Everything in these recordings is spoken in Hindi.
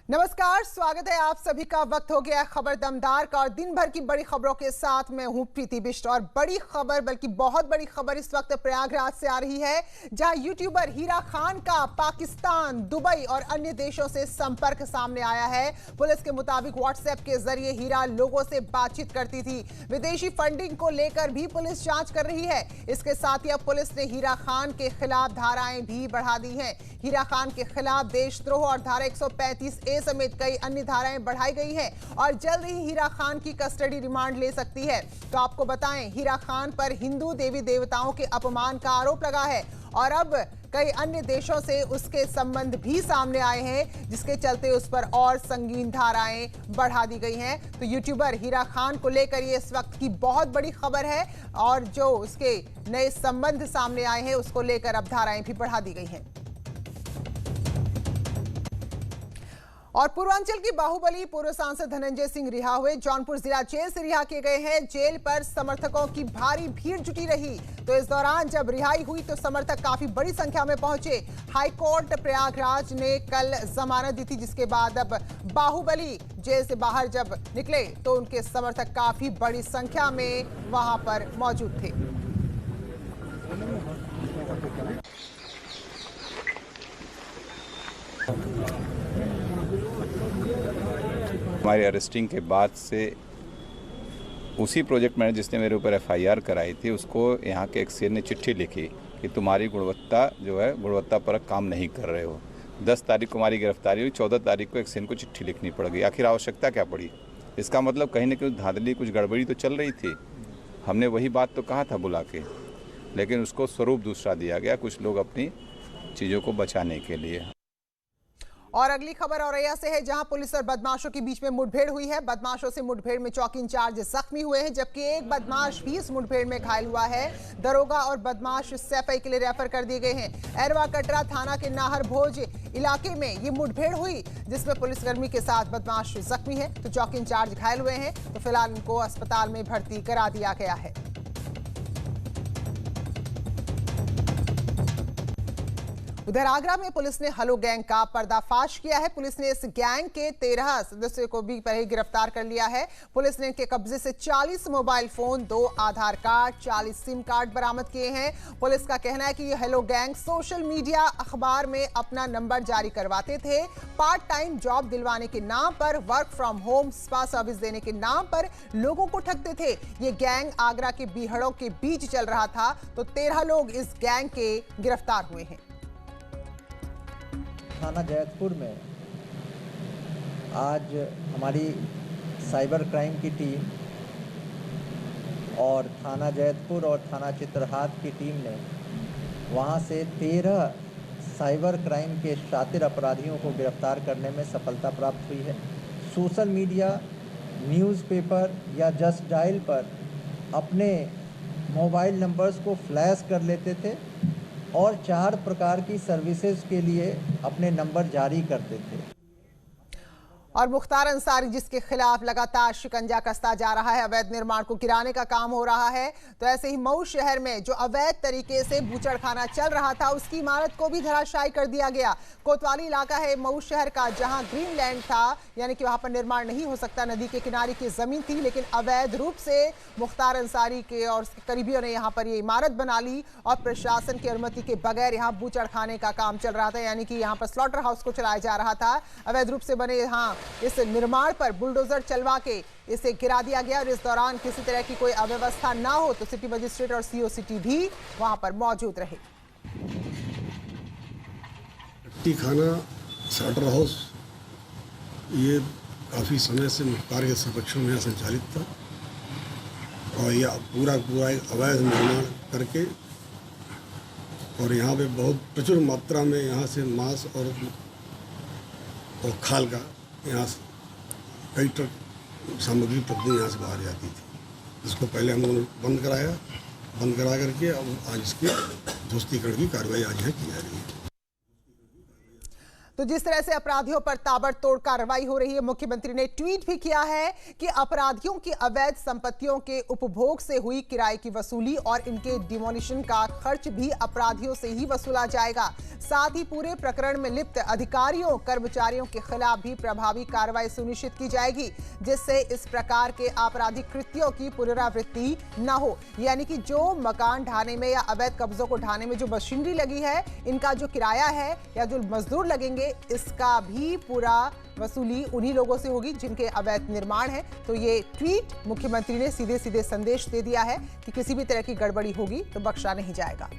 नमस्कार, स्वागत है आप सभी का। वक्त हो गया खबर दमदार का और दिन भर की बड़ी खबरों के साथ मैं हूं प्रीति बिष्ट। और बड़ी खबर, बल्कि बहुत बड़ी खबर इस वक्त प्रयागराज से आ रही है, जहां यूट्यूबर हीरा खान का पाकिस्तान, दुबई और अन्य देशों से संपर्क सामने आया है। पुलिस के मुताबिक व्हाट्सएप के जरिए हीरा लोगों से बातचीत करती थी। विदेशी फंडिंग को लेकर भी पुलिस जांच कर रही है। इसके साथ ही अब पुलिस ने हीरा खान के खिलाफ धाराएं भी बढ़ा दी हैं। हीरा खान के खिलाफ देशद्रोह और धारा 135A समेत कई अन्य धाराएं बढ़ाई गई हैं और जल्द ही हीरा खान की कस्टडी रिमांड ले सकती है। तो आपको बताएं, हीरा खान पर हिंदू देवी देवताओं के अपमान का आरोप लगा है और अब कई अन्य देशों से उसके संबंध भी सामने आए हैं, जिसके चलते उस पर और संगीन धाराएं बढ़ा दी गई हैं। तो यूट्यूबर हीरा खान को लेकर ये इस वक्त की बहुत बड़ी खबर है और जो उसके नए संबंध सामने आए हैं उसको लेकर अब धाराएं भी बढ़ा दी गई हैं। और पूर्वांचल की बाहुबली पूर्व सांसद धनंजय सिंह रिहा हुए। जौनपुर जिला जेल से रिहा किए गए हैं। जेल पर समर्थकों की भारी भीड़ जुटी रही। तो इस दौरान जब रिहाई हुई तो समर्थक काफी बड़ी संख्या में पहुंचे। हाईकोर्ट प्रयागराज ने कल जमानत दी थी, जिसके बाद अब बाहुबली जेल से बाहर जब निकले तो उनके समर्थक काफी बड़ी संख्या में वहां पर मौजूद थे। हमारी अरेस्टिंग के बाद से उसी प्रोजेक्ट मैनेजर जिसने मेरे ऊपर FIR कराई थी, उसको यहाँ के एक्सेन ने चिट्ठी लिखी कि तुम्हारी गुणवत्ता जो है गुणवत्तापरक काम नहीं कर रहे हो। 10 तारीख को हमारी गिरफ्तारी हुई, 14 तारीख को एक्सेन को चिट्ठी लिखनी पड़ गई। आखिर आवश्यकता क्या पड़ी? इसका मतलब कहीं ना कहीं धांधली, कुछ गड़बड़ी तो चल रही थी। हमने वही बात तो कहा था बुला के, लेकिन उसको स्वरूप दूसरा दिया गया, कुछ लोग अपनी चीज़ों को बचाने के लिए। और अगली खबर औरैया से है, जहां पुलिस और बदमाशों के बीच में मुठभेड़ हुई है। बदमाशों से मुठभेड़ में चौकी इंचार्ज जख्मी हुए हैं, जबकि एक बदमाश भी इस मुठभेड़ में घायल हुआ है। दरोगा और बदमाश सैफई के लिए रेफर कर दिए गए हैं। एरवा कटरा थाना के नाहर भोज इलाके में ये मुठभेड़ हुई, जिसमें पुलिसकर्मी के साथ बदमाश जख्मी है तो चौकी इंचार्ज घायल हुए हैं। तो फिलहाल इनको अस्पताल में भर्ती करा दिया गया है। उधर आगरा में पुलिस ने हलो गैंग का पर्दाफाश किया है। पुलिस ने इस गैंग के 13 सदस्यों को भी पहले गिरफ्तार कर लिया है। पुलिस ने इनके कब्जे से 40 मोबाइल फोन, 2 आधार कार्ड, 40 सिम कार्ड बरामद किए हैं। पुलिस का कहना है कि ये हलो गैंग सोशल मीडिया, अखबार में अपना नंबर जारी करवाते थे। पार्ट टाइम जॉब दिलवाने के नाम पर, work from home, spa service देने के नाम पर लोगों को ठगते थे। ये गैंग आगरा के बीहड़ों के बीच चल रहा था। तो 13 लोग इस गैंग के गिरफ्तार हुए हैं। थाना जैतपुर में आज हमारी साइबर क्राइम की टीम और थाना जैतपुर और थाना चित्रहाट की टीम ने वहां से 13 साइबर क्राइम के शातिर अपराधियों को गिरफ्तार करने में सफलता प्राप्त हुई है। सोशल मीडिया, न्यूज़पेपर या जस्ट डायल पर अपने मोबाइल नंबर्स को फ्लैश कर लेते थे और 4 प्रकार की सर्विसेज के लिए अपने नंबर जारी करते थे। और मुख्तार अंसारी, जिसके खिलाफ लगातार शिकंजा कसता जा रहा है, अवैध निर्माण को गिराने का काम हो रहा है। तो ऐसे ही मऊ शहर में जो अवैध तरीके से बूचड़खाना चल रहा था, उसकी इमारत को भी धराशायी कर दिया गया। कोतवाली इलाका है मऊ शहर का, जहां ग्रीन लैंड था, यानी कि वहां पर निर्माण नहीं हो सकता, नदी के किनारे की जमीन थी, लेकिन अवैध रूप से मुख्तार अंसारी के और उसके करीबियों ने यहाँ पर ये इमारत बना ली और प्रशासन की अनुमति के बगैर यहाँ बूचड़खाने का काम चल रहा था, यानी कि यहाँ पर स्लॉटर हाउस को चलाया जा रहा था। अवैध रूप से बने यहाँ इस निर्माण पर बुलडोजर चलवा के इसे गिरा दिया गया। और इस दौरान किसी तरह की कोई अव्यवस्था ना हो तो सिटी मजिस्ट्रेट और CO सिटी भी वहां पर मौजूद रहे। खाना स्लॉटर हाउस ये काफ़ी समय से मुख्तार के समक्षों में संचालित था और यह पूरा अवैध निर्माण करके और यहाँ पे बहुत प्रचुर मात्रा में यहाँ से मांस और खाल का यहाँ कई ट्रक सामग्री प्रतिदिन यहाँ से बाहर जाती थी। इसको पहले हम लोगों ने बंद करा करके अब आज इसकी ध्वस्तीकरण की कार्रवाई आज यहाँ की जा रही है। तो जिस तरह से अपराधियों पर ताबड़तोड़ कार्रवाई हो रही है, मुख्यमंत्री ने ट्वीट भी किया है कि अपराधियों की अवैध संपत्तियों के उपभोग से हुई किराए की वसूली और इनके डिमोलिशन का खर्च भी अपराधियों से ही वसूला जाएगा। साथ ही पूरे प्रकरण में लिप्त अधिकारियों कर्मचारियों के खिलाफ भी प्रभावी कार्रवाई सुनिश्चित की जाएगी, जिससे इस प्रकार के आपराधिक कृत्यों की पुनरावृत्ति न हो। यानी कि जो मकान ढाने में या अवैध कब्जों को ढाने में जो मशीनरी लगी है, इनका जो किराया है या जो मजदूर लगेंगे, इसका भी पूरा वसूली उन्हीं लोगों से होगी जिनके अवैध निर्माण है। तो ये ट्वीट मुख्यमंत्री ने सीधे सीधे संदेश दे दिया है कि किसी भी तरह की गड़बड़ी होगी तो बख्शा नहीं जाएगा।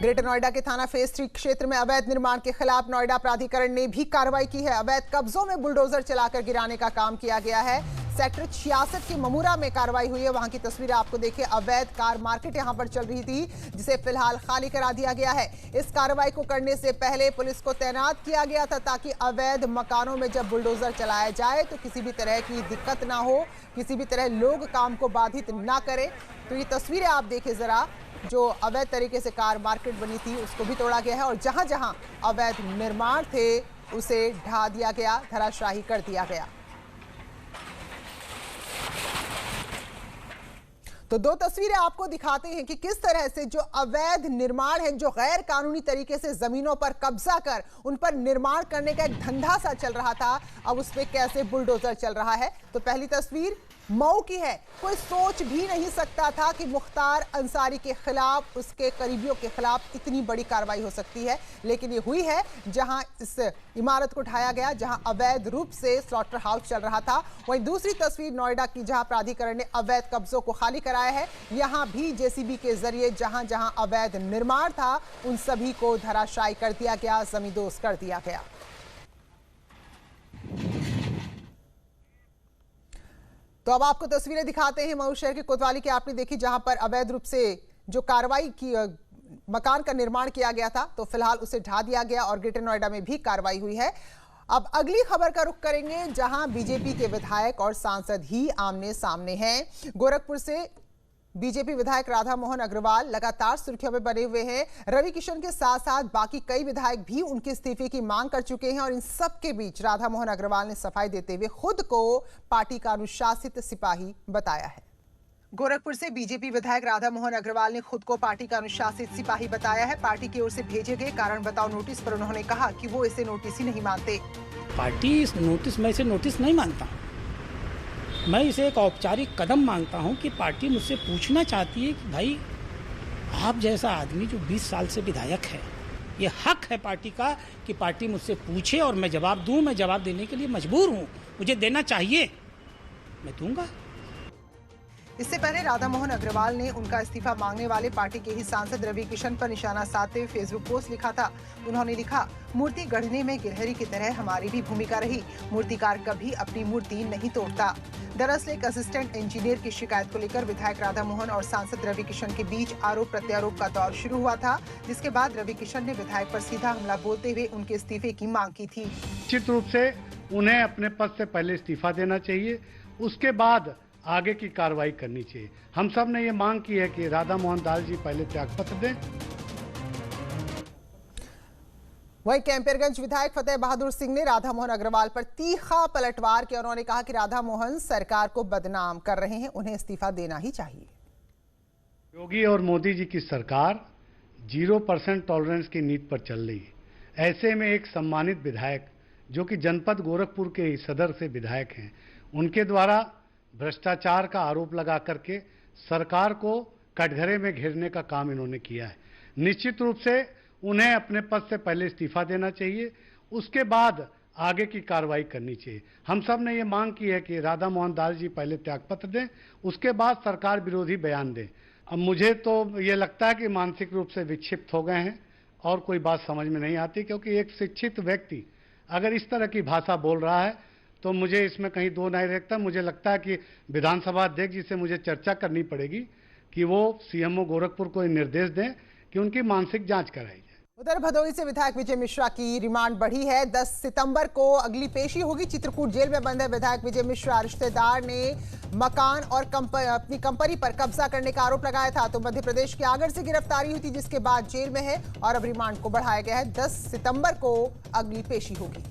ग्रेटर नोएडा के थाना फेज 3 क्षेत्र में अवैध निर्माण के खिलाफ नोएडा प्राधिकरण ने भी कार्रवाई की है। अवैध कब्जों में बुलडोजर चलाकर गिराने का काम किया गया है। सेक्टर 66 के ममूरा में कार्रवाई हुई है। वहां की तस्वीरें आपको देखिए। अवैध कार मार्केट यहां पर चल रही थी, जिसे फिलहाल खाली करा दिया गया है। इस कार्रवाई को करने से पहले पुलिस को तैनात किया गया था ताकि अवैध मकानों में जब बुलडोजर चलाया जाए तो किसी भी तरह की दिक्कत ना हो, किसी भी तरह लोग काम को बाधित ना करें। तो ये तस्वीरें आप देखिए जरा, जो अवैध तरीके से कार मार्केट बनी थी उसको भी तोड़ा गया है और जहां जहां अवैध निर्माण थे उसे ढा दिया गया, धराशाही कर दिया गया। तो दो तस्वीरें आपको दिखाते हैं कि किस तरह से जो अवैध निर्माण है, जो गैर कानूनी तरीके से जमीनों पर कब्जा कर उन पर निर्माण करने का एक धंधा सा चल रहा था, अब उस पे कैसे बुलडोजर चल रहा है। तो पहली तस्वीर मऊ की है। कोई सोच भी नहीं सकता था कि मुख्तार अंसारी के खिलाफ, उसके करीबियों के खिलाफ इतनी बड़ी कार्रवाई हो सकती है, लेकिन ये हुई है। जहां इस इमारत को ढाया गया, जहां अवैध रूप से स्लॉटर हाउस चल रहा था। वहीं दूसरी तस्वीर नोएडा की, जहां प्राधिकरण ने अवैध कब्जों को खाली कराया है। यहां भी जेसीबी के जरिए जहां जहां अवैध निर्माण था उन सभी को धराशायी कर दिया गया, जमींदोज कर दिया गया। तो अब आपको तस्वीरें दिखाते हैं मऊ शहर के कोतवाली की। आपने देखी जहां पर अवैध रूप से जो कार्रवाई की, मकान का निर्माण किया गया था, तो फिलहाल उसे ढा दिया गया और ग्रेटर नोएडा में भी कार्रवाई हुई है। अब अगली खबर का रुख करेंगे, जहां बीजेपी के विधायक और सांसद ही आमने सामने हैं। गोरखपुर से बीजेपी विधायक राधा मोहन अग्रवाल लगातार सुर्खियों में बने हुए हैं। रवि किशन के साथ साथ बाकी कई विधायक भी उनके इस्तीफे की मांग कर चुके हैं और इन सब के बीच राधा मोहन अग्रवाल ने सफाई देते हुए खुद को पार्टी का अनुशासित सिपाही बताया है। गोरखपुर से बीजेपी विधायक राधा मोहन अग्रवाल ने खुद को पार्टी का अनुशासित सिपाही बताया है। पार्टी की ओर से भेजे गए कारण बताओ नोटिस पर उन्होंने कहा कि वो इसे नोटिस ही नहीं मानते। पार्टी इस नोटिस में इसे नोटिस नहीं मानता, मैं इसे एक औपचारिक कदम मानता हूं कि पार्टी मुझसे पूछना चाहती है कि भाई आप जैसा आदमी जो 20 साल से विधायक है, ये हक है पार्टी का कि पार्टी मुझसे पूछे और मैं जवाब दूं। मैं जवाब देने के लिए मजबूर हूं, मुझे देना चाहिए, मैं दूंगा। इससे पहले राधा मोहन अग्रवाल ने उनका इस्तीफा मांगने वाले पार्टी के ही सांसद रवि किशन पर निशाना साधते हुए फेसबुक पोस्ट लिखा था। उन्होंने लिखा, मूर्ति गढ़ने में गिलहरी की तरह हमारी भी भूमिका रही। मूर्तिकार कभी अपनी मूर्ति नहीं तोड़ता। दरअसल एक असिस्टेंट इंजीनियर की शिकायत को लेकर विधायक राधा मोहन और सांसद रवि किशन के बीच आरोप प्रत्यारोप का दौर शुरू हुआ था, जिसके बाद रवि किशन ने विधायक पर सीधा हमला बोलते हुए उनके इस्तीफे की मांग की थी। निश्चित रूप से उन्हें अपने पद से पहले इस्तीफा देना चाहिए, उसके बाद आगे की कार्रवाई करनी चाहिए। हम सब ने ये मांग की है कि राधा मोहन दास जी पहले त्यागपत्र दें। वहीं कैंपरगंज विधायक फतेह बहादुर सिंह ने राधा मोहन अग्रवाल पर तीखा पलटवार किया। उन्होंने कहा कि राधा मोहन सरकार को बदनाम कर रहे हैं, उन्हें इस्तीफा देना ही चाहिए। योगी और मोदी जी की सरकार 0% टॉलरेंस की नीति पर चल रही है। ऐसे में एक सम्मानित विधायक जो कि जनपद गोरखपुर के सदर से विधायक हैं, उनके द्वारा भ्रष्टाचार का आरोप लगा करके सरकार को कटघरे में घेरने का काम इन्होंने किया है। निश्चित रूप से उन्हें अपने पद से पहले इस्तीफा देना चाहिए, उसके बाद आगे की कार्रवाई करनी चाहिए। हम सब ने ये मांग की है कि राधा मोहन दास जी पहले त्यागपत्र दें, उसके बाद सरकार विरोधी बयान दें। अब मुझे तो ये लगता है कि मानसिक रूप से विक्षिप्त हो गए हैं और कोई बात समझ में नहीं आती, क्योंकि एक शिक्षित व्यक्ति अगर इस तरह की भाषा बोल रहा है तो मुझे इसमें कहीं दो नहीं रखता। मुझे लगता है कि विधानसभा अध्यक्ष जी से मुझे चर्चा करनी पड़ेगी कि वो सीएमओ गोरखपुर को निर्देश दें कि उनकी मानसिक जांच कराई जाए। उधर भदोही से विधायक विजय मिश्रा की रिमांड बढ़ी है। 10 सितंबर को अगली पेशी होगी। चित्रकूट जेल में बंद है विधायक विजय मिश्रा। रिश्तेदार ने मकान और अपनी कंपनी पर कब्जा करने का आरोप लगाया था, तो मध्य प्रदेश के आगर से गिरफ्तारी हुई थी, जिसके बाद जेल में है और अब रिमांड को बढ़ाया गया है। 10 सितंबर को अगली पेशी होगी।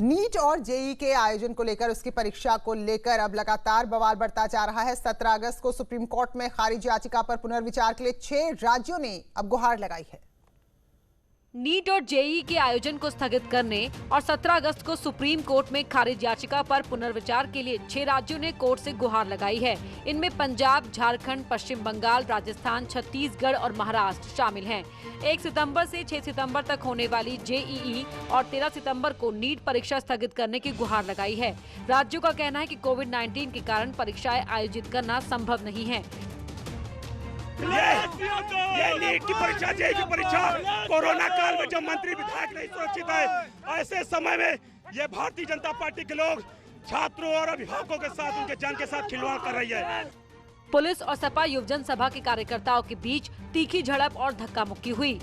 नीट और जेईई के आयोजन को लेकर, उसकी परीक्षा को लेकर अब लगातार बवाल बढ़ता जा रहा है। 17 अगस्त को सुप्रीम कोर्ट में खारिज याचिका पर पुनर्विचार के लिए 6 राज्यों ने अब गुहार लगाई है। नीट और जेईई के आयोजन को स्थगित करने और 17 अगस्त को सुप्रीम कोर्ट में खारिज याचिका पर पुनर्विचार के लिए 6 राज्यों ने कोर्ट से गुहार लगाई है। इनमें पंजाब, झारखंड, पश्चिम बंगाल, राजस्थान, छत्तीसगढ़ और महाराष्ट्र शामिल हैं। 1 सितंबर से 6 सितंबर तक होने वाली जेईई और 13 सितंबर को नीट परीक्षा स्थगित करने की गुहार लगाई है। राज्यों का कहना है कि कोविड-19 के कारण परीक्षाएं आयोजित करना संभव नहीं है। ये नीट की परीक्षा, जेईई की परीक्षा कोरोना काल में जब मंत्री विधायक नहीं सुरक्षित है, ऐसे समय में ये भारतीय जनता पार्टी के लोग छात्रों और अभिभावकों के साथ, उनके जान के साथ खिलवाड़ कर रही है। पुलिस और सपा युवजन सभा के कार्यकर्ताओं के बीच तीखी झड़प और धक्का मुक्की हुई।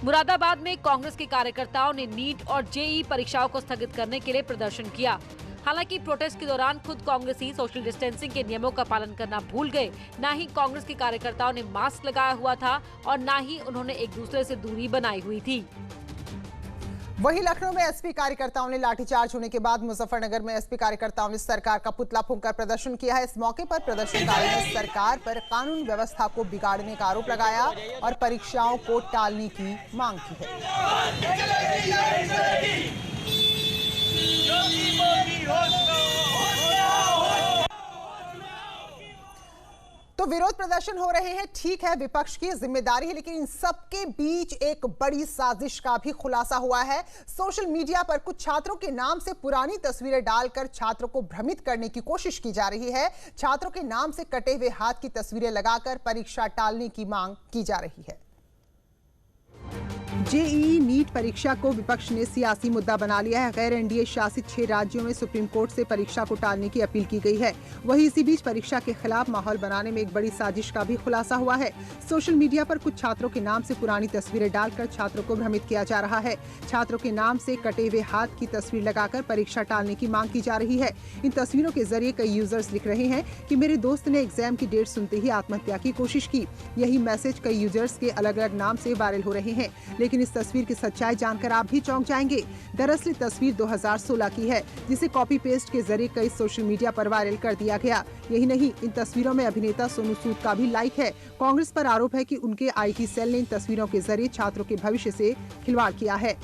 मुरादाबाद में कांग्रेस के कार्यकर्ताओं ने नीट और जेईई परीक्षाओं को स्थगित करने के लिए प्रदर्शन किया। हालांकि प्रोटेस्ट के दौरान खुद कांग्रेसी सोशल डिस्टेंसिंग के नियमों का पालन करना भूल गए। न ही कांग्रेस के कार्यकर्ताओं ने मास्क लगाया हुआ था और न ही उन्होंने एक दूसरे से दूरी बनाई हुई थी। वहीं लखनऊ में एसपी कार्यकर्ताओं ने लाठीचार्ज होने के बाद मुजफ्फरनगर में एसपी कार्यकर्ताओं ने सरकार का पुतला फूंककर प्रदर्शन किया है। इस मौके पर प्रदर्शनकारियों ने सरकार पर कानून व्यवस्था को बिगाड़ने का आरोप लगाया और परीक्षाओं को टालने की मांग की है। तो विरोध प्रदर्शन हो रहे हैं, ठीक है, विपक्ष की जिम्मेदारी है, लेकिन इन सबके बीच एक बड़ी साजिश का भी खुलासा हुआ है। सोशल मीडिया पर कुछ छात्रों के नाम से पुरानी तस्वीरें डालकर छात्रों को भ्रमित करने की कोशिश की जा रही है। छात्रों के नाम से कटे हुए हाथ की तस्वीरें लगाकर परीक्षा टालने की मांग की जा रही है। जेईई नीट परीक्षा को विपक्ष ने सियासी मुद्दा बना लिया है। गैर एनडीए शासित 6 राज्यों में सुप्रीम कोर्ट से परीक्षा को टालने की अपील की गई है। वहीं इसी बीच परीक्षा के खिलाफ माहौल बनाने में एक बड़ी साजिश का भी खुलासा हुआ है। सोशल मीडिया पर कुछ छात्रों के नाम से पुरानी तस्वीरें डालकर छात्रों को भ्रमित किया जा रहा है। छात्रों के नाम से कटे हुए हाथ की तस्वीर लगाकर परीक्षा टालने की मांग की जा रही है। इन तस्वीरों के जरिए कई यूजर्स लिख रहे हैं कि मेरे दोस्त ने एग्जाम की डेट सुनते ही आत्महत्या की कोशिश की। यही मैसेज कई यूजर्स के अलग अलग नाम से वायरल हो रहे हैं, लेकिन इस तस्वीर की सच्चाई जानकर आप भी चौंक जाएंगे। दरअसल तस्वीर 2016 की है, जिसे कॉपी पेस्ट के जरिए कई सोशल मीडिया पर वायरल कर दिया गया। यही नहीं, इन तस्वीरों में अभिनेता सोनू सूद का भी लाइक है। कांग्रेस पर आरोप है कि उनके आईटी सेल ने इन तस्वीरों के जरिए छात्रों के भविष्य से खिलवाड़ किया है।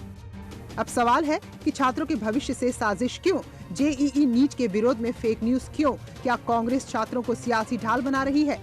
अब सवाल है कि छात्रों के भविष्य से साजिश क्यों? जेईई नीट के विरोध में फेक न्यूज क्यों? क्या कांग्रेस छात्रों को सियासी ढाल बना रही है?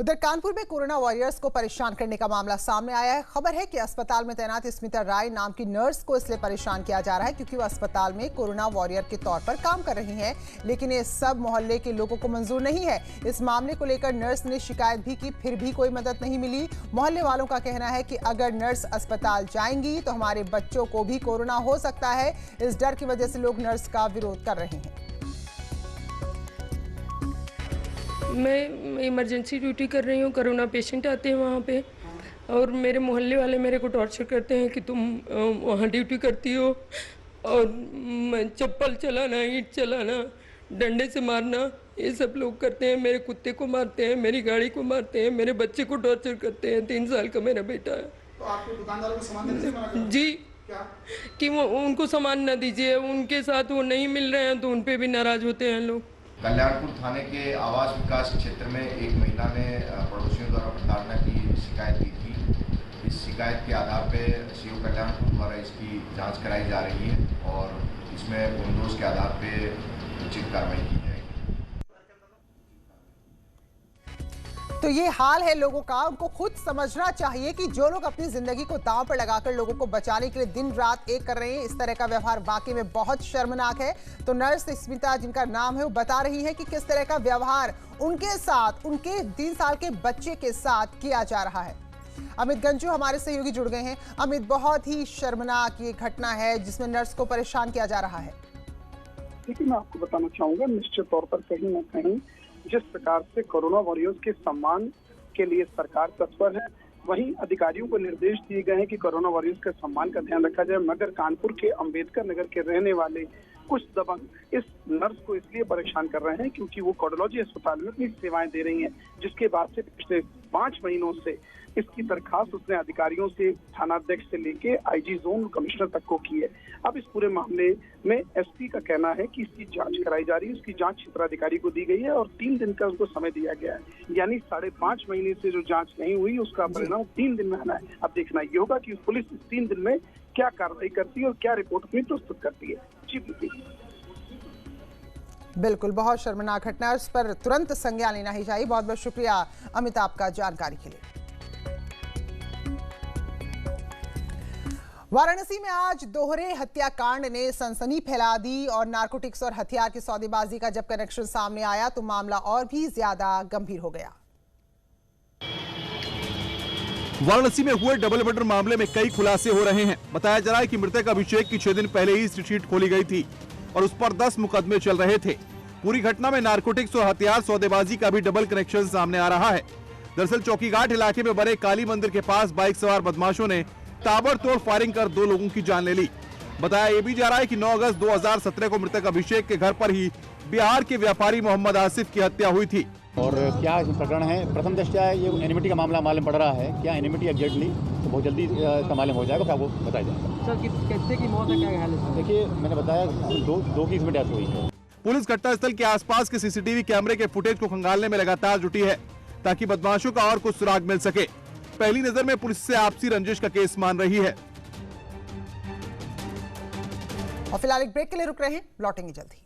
उधर कानपुर में कोरोना वॉरियर्स को परेशान करने का मामला सामने आया है। खबर है कि अस्पताल में तैनात स्मिता राय नाम की नर्स को इसलिए परेशान किया जा रहा है क्योंकि वो अस्पताल में कोरोना वॉरियर के तौर पर काम कर रही हैं, लेकिन ये सब मोहल्ले के लोगों को मंजूर नहीं है। इस मामले को लेकर नर्स ने शिकायत भी की, फिर भी कोई मदद नहीं मिली। मोहल्ले वालों का कहना है कि अगर नर्स अस्पताल जाएंगी तो हमारे बच्चों को भी कोरोना हो सकता है। इस डर की वजह से लोग नर्स का विरोध कर रहे हैं। मैं इमरजेंसी ड्यूटी कर रही हूँ। कोरोना पेशेंट आते हैं वहाँ पे, और मेरे मोहल्ले वाले मेरे को टॉर्चर करते हैं कि तुम वहाँ ड्यूटी करती हो, और चप्पल चलाना, ईंट चलाना, डंडे से मारना, ये सब लोग करते हैं। मेरे कुत्ते को मारते हैं, मेरी गाड़ी को मारते हैं, मेरे बच्चे को टॉर्चर करते हैं। 3 साल का मेरा बेटा है। तो आपके दुकानदारों को सामान जी क्या? कि वो उनको सामान न दीजिए, उनके साथ वो नहीं मिल रहे हैं तो उन पर भी नाराज होते हैं लोग। कल्याणपुर थाने के आवास विकास क्षेत्र में एक महिला ने पड़ोसियों द्वारा प्रताड़ना की शिकायत दी थी। इस शिकायत के आधार पर सीओ कल्याणपुर द्वारा इसकी जांच कराई जा रही है और इसमें गुमदोष के आधार पर उचित कार्रवाई की जाएगी। तो ये हाल है लोगों का। उनको खुद समझना चाहिए कि जो लोग अपनी जिंदगी को दांव पर लगाकर लोगों को बचाने के लिए दिन रात एक कर रहे हैं, इस तरह का व्यवहार वाकई में बहुत शर्मनाक है। तो नर्स स्मिता, जिनका नाम है, वो बता रही है कि किस तरह का व्यवहार उनके साथ, उनके 3 साल के बच्चे के साथ किया जा रहा है। अमित गंजू हमारे सहयोगी जुड़ गए हैं। अमित, बहुत ही शर्मनाक ये घटना है जिसमें नर्स को परेशान किया जा रहा है। है कि मैं आपको बताना चाहूंगा, निश्चित तौर पर कहीं न कहीं जिस प्रकार से कोरोना वॉरियर्स के सम्मान के लिए सरकार तत्पर है, वहीं अधिकारियों को निर्देश दिए गए हैं कि कोरोना वॉरियर्स के सम्मान का ध्यान रखा जाए। मगर कानपुर के अंबेडकर नगर के रहने वाले कुछ दबंग इस नर्स को इसलिए परेशान कर रहे हैं क्योंकि वो कार्डियोलॉजी अस्पताल में अपनी सेवाएं दे रही हैं, जिसके बाद से पिछले 5 महीनों से इसकी दरखास्त उसने अधिकारियों से, थानाध्यक्ष से लेके आईजी जोन कमिश्नर तक को की है। अब इस पूरे मामले में एसपी का कहना है कि इसकी जांच कराई जा रही है। उसकी जांच क्षेत्राधिकारी को दी गई है और 3 दिन का उनको समय दिया गया है, यानी 5.5 महीने से जो जांच नहीं हुई उसका परिणाम 3 दिन में आना है। अब देखना ये होगा कि पुलिस इस 3 दिन में क्या कार्रवाई करती है और क्या रिपोर्ट अपनी प्रस्तुत करती है। जी बिल्कुल, बहुत शर्मनाक घटना है, इस पर तुरंत संज्ञान लेना ही चाहिए। बहुत बहुत शुक्रिया अमिताभ का जानकारी के लिए। वाराणसी में आज दोहरे हत्याकांड ने सनसनी फैला दी और नारकोटिक्स और हथियार की सौदेबाजी का जब कनेक्शन सामने आया तो मामला और भी ज्यादा गंभीर हो गया। वाराणसी में हुए डबल मर्डर मामले में कई खुलासे हो रहे हैं। बताया जा रहा है कि मृतक अभिषेक की 6 दिन पहले ही शीट खोली गई थी और उस पर 10 मुकदमे चल रहे थे। पूरी घटना में नारकोटिक्स और हथियार सौदेबाजी का भी डबल कनेक्शन सामने आ रहा है। दरअसल चौकीघाट इलाके में बने काली मंदिर के पास बाइक सवार बदमाशों ने ताबड़तोड़ फायरिंग कर 2 लोगों की जान ले ली। बताया ये भी जा रहा है कि 9 अगस्त 2017 को मृतक अभिषेक के घर पर ही बिहार के व्यापारी मोहम्मद आसिफ की हत्या हुई थी। और क्या प्रकरण है, प्रथम दृष्टया ये एनिमिटी का मामला मालूम पड़ रहा है। क्या एनिमिटी एग्जैक्टली तो बहुत जल्दी इसका मालूम हो जाएगा, आपको बताया जाएगा। सर कितने की मौत है, क्या हाल है? देखिए मैंने बताया 2 की इसमें डेथ हुई है। पुलिस घटनास्थल के आसपास के सीसीटीवी कैमरे के फुटेज को खंगालने में लगातार जुटी है ताकि बदमाशों का और कुछ सुराग मिल सके। पहली नजर में पुलिस से आपसी रंजिश का केस मान रही है। और फिलहाल एक ब्रेक के लिए रुक रहे हैं, लौटेंगे जल्दी।